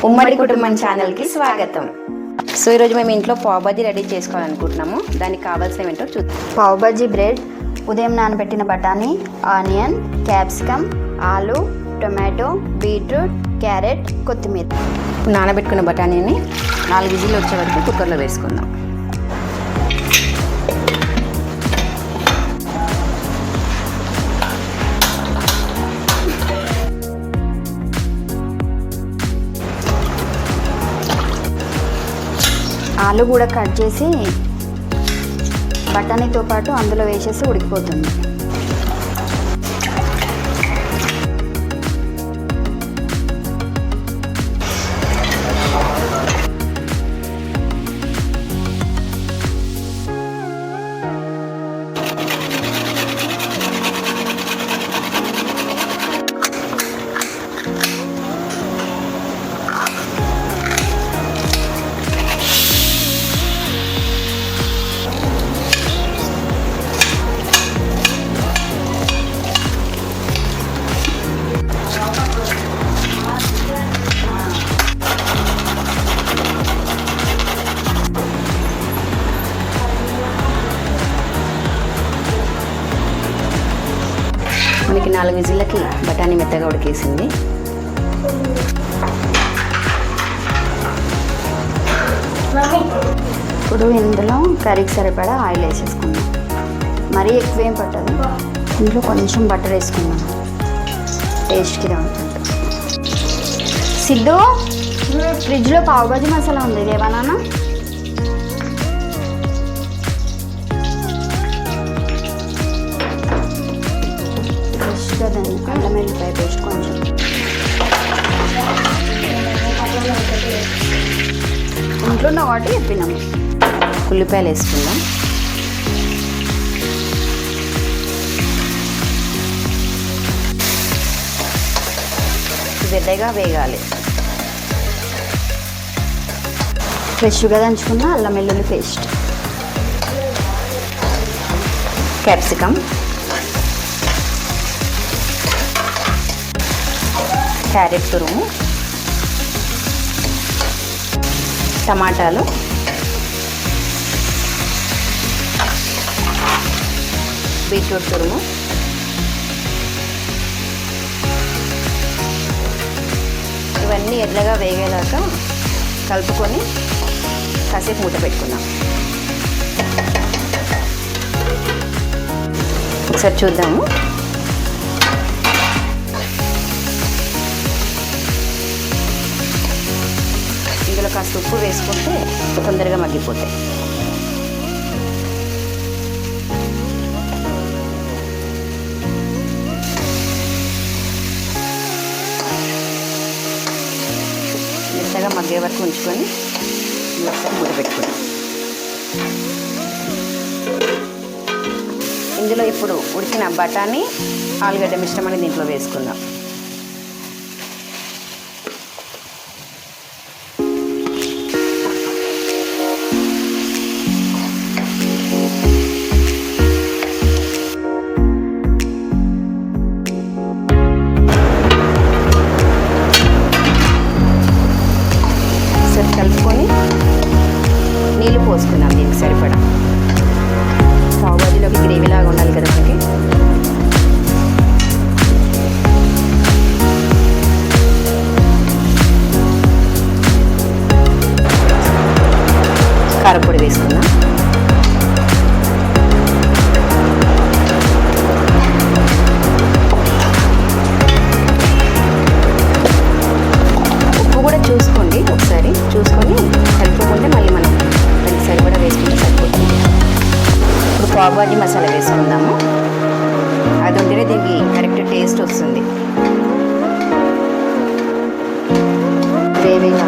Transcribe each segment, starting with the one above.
ఉమ్మడి కుటుంబం ఛానల్కి స్వాగతం. సో ఈరోజు మేము ఇంట్లో పావ్ బాజీ రెడీ చేసుకోవాలనుకుంటున్నాము. దానికి కావాల్సినవి ఏంటో చూద్దాం. పావ్ బాజీ బ్రెడ్, ఉదయం నానబెట్టిన బఠానీ, ఆనియన్, క్యాప్సికమ్, ఆలు, టొమాటో, బీట్రూట్, క్యారెట్, కొత్తిమీర. నానబెట్టుకున్న బఠానీని 4 విజిల్లు వచ్చే వరకు కుక్కర్లో వేసుకుందాం. ఆలు కూడా కట్ చేసి బఠానీతో పాటు అందులో వేసేసి ఉడికిపోతుంది. మనకి 4 విజిల్లకి బఠానీ మెత్తగా ఉడికేసింది. ఇప్పుడు ఇందులో కర్రీకి సరిపడా ఆయిల్ వేసేసుకుందాం. మరీ ఎక్కువేం పట్టదు. ఇందులో కొంచెం బటర్ వేసుకుందాం, టేస్ట్కి ఉంటుంది. సిద్ధు, ఫ్రిడ్జ్లో పావ్ బాజీ మసాలా ఉంది, లేవా నాన్న? అల్లం వెల్లిపాయ పేస్ట్ కొంచెం, ఇంట్లో ఉన్న వాటి చెప్పినాము. ఉల్లిపాయలు వేసుకుందాం. వెద్దగా వేగాలి. ఫ్రెష్గా దంచుకున్న అల్లం వెల్లుల్లి పేస్ట్, క్యాప్సికమ్, క్యారెట్ తురుము, టమాటాలు, బీట్రూట్ తురుము, ఇవన్నీ ఎర్రగా వేగేదాకా కలుపుకొని కాసేపు మూత పెట్టుకుందాం. ఒకసారి చూద్దాము. ఇందులో కాస్త ఉప్పు వేసుకుంటే తొందరగా మగ్గిపోతాయి. మెత్తగా మగ్గే వరకు ఉంచుకొని ఒకసారి మూత పెట్టుకుందాం. ఇందులో ఇప్పుడు ఉడికిన బఠానీ, ఆలుగడ్డ మిశ్రమాన్ని దీంట్లో వేసుకుందాం. కలుపుకొని నీళ్ళు పోసుకున్నాం దీనికి సరిపడా. పావ్ బాజీలోకి గ్రేవీలాగా ఉండాలి కదా మనకి. కారపొడి వేసుకుందాం. ఉప్పు కూడా చూసుకోండి, ఒకసారి చూసుకొని కలుపుకుంటే మళ్ళీ మనం దానికి సరిపడా వేసుకుంటే సరిపోతుంది. ఇప్పుడు పావ్ బాజీ మసాలా వేసుకుందాము. అది ఉంటేనే దీనికి కరెక్ట్ టేస్ట్ వస్తుంది. గ్రేవీగా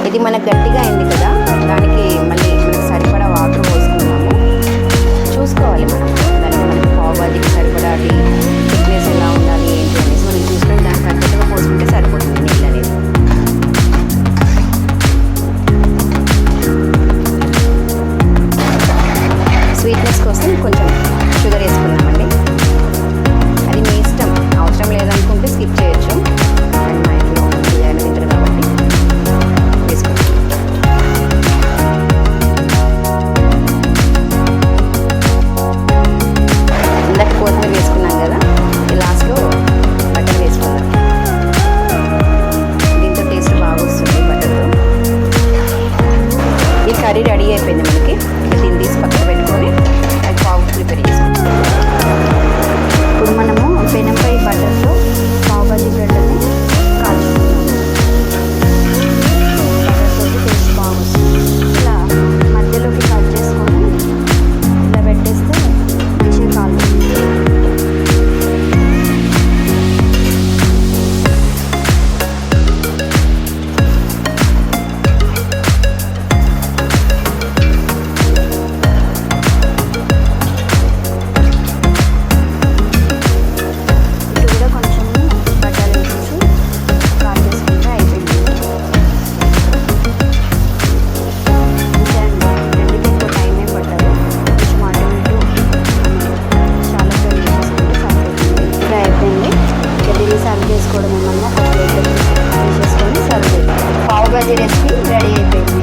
ఇది మనకు గట్టిగా అయింది కదా, దానికి మళ్ళీ మనకు సరిపడా వాటర్ పోసుకున్నాము. చూసుకోవాలి మనం దానికి, మనకి పావ్ బాజీకి సరిపడా అది థిక్నెస్ ఎలా ఉండాలి ఏంటి అనేసి మనం చూసుకొని దానికి తగ్గట్టుగా పోసుకుంటే సరిపోతుంది నీళ్ళు అనేది. స్వీట్నెస్ కోసం కొంచెం షుగర్ వేసుకున్నామండి. అది మీ ఇష్టం, అవసరం లేదనుకుంటే స్కిప్ చేయొచ్చు. మా ఇంట్లో తింటారు కాబట్టి కర్రీ రెడీ అయిపోయింది మనకి. ఇక దీన్ని తీసి పక్కన పెట్టుకొని అది పావు ప్రిపేర్ చేసుకుంటాం. ఇప్పుడు మనము పెనంపై బటర్తో పావు బాజీ బ్రెడ్ని కాల్చుకుంటాము. బటర్తో టేస్ట్ బాగుంటుంది. ఇలా మధ్యలోకి కట్ చేసుకొని ఇలా పెట్టేస్తే మంచిగా కాలుతుంది. సర్వ్ చేసుకోవడం ఏమన్నా ఒక ప్లేట్లో తీసేసుకొని సర్వ్ చేయాలి. పావు బాజీ రెసిపీ రెడీ అయిపోయింది.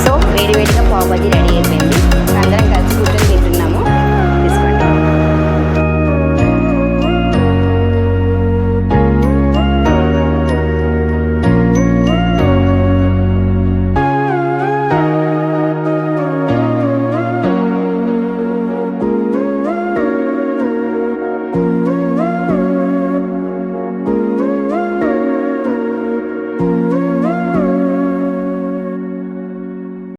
సో వేడివేడిగా పావు బాజీ రెడీ అయిపోయింది.